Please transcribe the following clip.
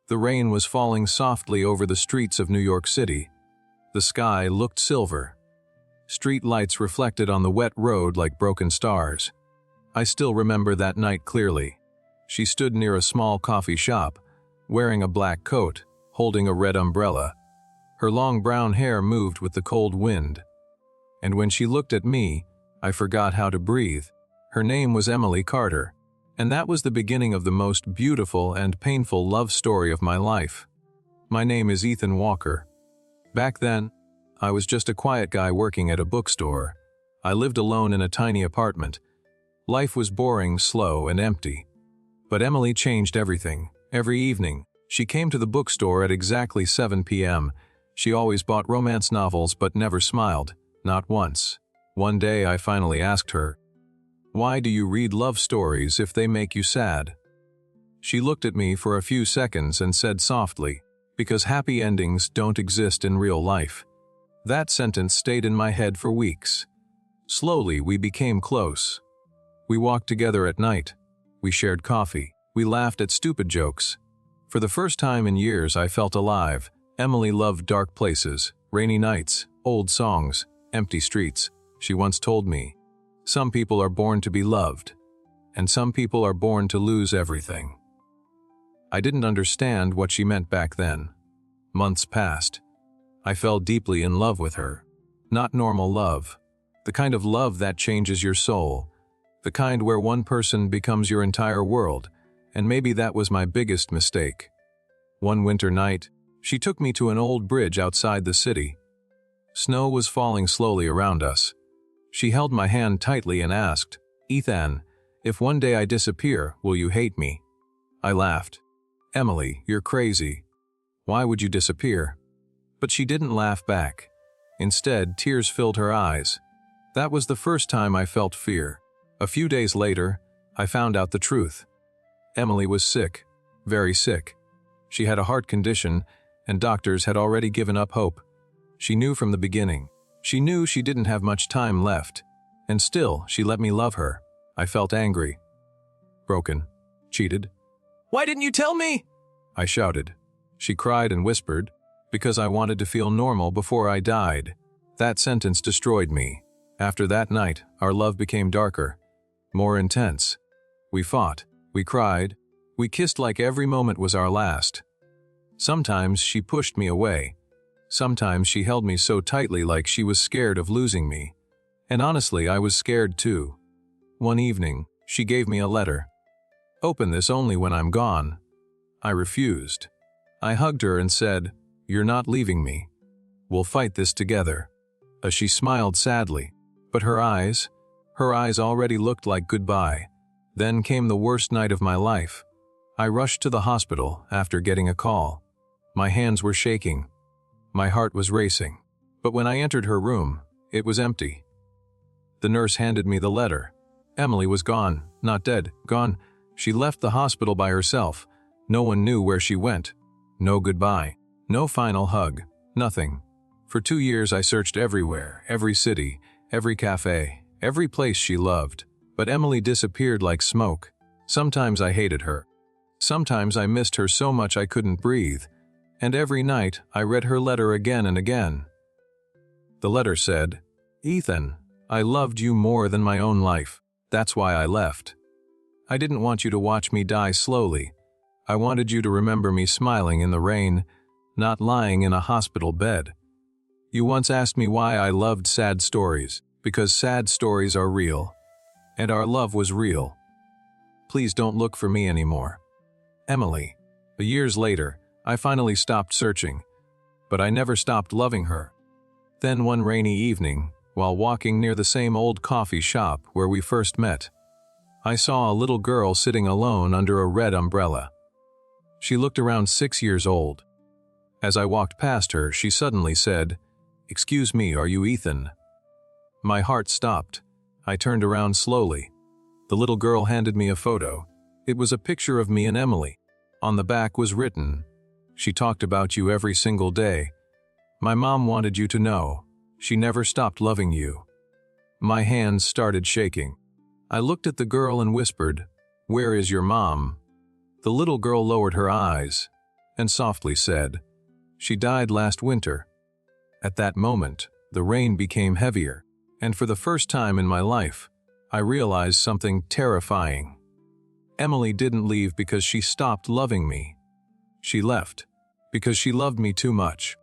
The rain was falling softly over the streets of New York City. The sky looked silver. Street lights reflected on the wet road like broken stars. I still remember that night clearly. She stood near a small coffee shop, wearing a black coat, holding a red umbrella. Her long brown hair moved with the cold wind. And when she looked at me, I forgot how to breathe. Her name was Emily Carter, and that was the beginning of the most beautiful and painful love story of my life. My name is Ethan Walker. Back then, I was just a quiet guy working at a bookstore. I lived alone in a tiny apartment. Life was boring, slow, and empty. But Emily changed everything. Every evening, she came to the bookstore at exactly 7 p.m. She always bought romance novels but never smiled, not once. One day I finally asked her, "Why do you read love stories if they make you sad?" She looked at me for a few seconds and said softly, "Because happy endings don't exist in real life." That sentence stayed in my head for weeks. Slowly, we became close. We walked together at night. We shared coffee. We laughed at stupid jokes. For the first time in years, I felt alive. Emily loved dark places, rainy nights, old songs, empty streets. She once told me, "Some people are born to be loved, and some people are born to lose everything." I didn't understand what she meant back then. Months passed. I fell deeply in love with her. Not normal love. The kind of love that changes your soul. The kind where one person becomes your entire world, and maybe that was my biggest mistake. One winter night, she took me to an old bridge outside the city. Snow was falling slowly around us. She held my hand tightly and asked, "Ethan, if one day I disappear, will you hate me?" I laughed. "Emily, you're crazy. Why would you disappear?" But she didn't laugh back. Instead, tears filled her eyes. That was the first time I felt fear. A few days later, I found out the truth. Emily was sick, very sick. She had a heart condition, and doctors had already given up hope. She knew from the beginning. She knew she didn't have much time left, and still she let me love her. I felt angry, broken, cheated. "Why didn't you tell me?" I shouted. She cried and whispered, "Because I wanted to feel normal before I died." That sentence destroyed me. After that night, our love became darker, more intense. We fought, we cried, we kissed like every moment was our last. Sometimes she pushed me away. Sometimes she held me so tightly like she was scared of losing me. And honestly, I was scared too. One evening, she gave me a letter. "Open this only when I'm gone." I refused. I hugged her and said, "You're not leaving me. We'll fight this together." She smiled sadly, but her eyes already looked like goodbye. Then came the worst night of my life. I rushed to the hospital after getting a call. My hands were shaking. My heart was racing. But when I entered her room, it was empty. The nurse handed me the letter. Emily was gone, not dead, gone. She left the hospital by herself. No one knew where she went. No goodbye. No final hug. Nothing. For 2 years I searched everywhere, every city, every cafe, every place she loved. But Emily disappeared like smoke. Sometimes I hated her. Sometimes I missed her so much I couldn't breathe. And every night I read her letter again and again. The letter said, "Ethan, I loved you more than my own life. That's why I left. I didn't want you to watch me die slowly. I wanted you to remember me smiling in the rain, not lying in a hospital bed. You once asked me why I loved sad stories, because sad stories are real. And our love was real. Please don't look for me anymore. Emily." Years later, I finally stopped searching, but I never stopped loving her. Then one rainy evening, while walking near the same old coffee shop where we first met, I saw a little girl sitting alone under a red umbrella. She looked around 6 years old. As I walked past her, she suddenly said, "Excuse me, are you Ethan?" My heart stopped. I turned around slowly. The little girl handed me a photo. It was a picture of me and Emily. On the back was written, "She talked about you every single day. My mom wanted you to know. She never stopped loving you." My hands started shaking. I looked at the girl and whispered, "Where is your mom?" The little girl lowered her eyes. and softly said, "She died last winter." At that moment, the rain became heavier, and for the first time in my life, I realized something terrifying. Emily didn't leave because she stopped loving me. She left because she loved me too much.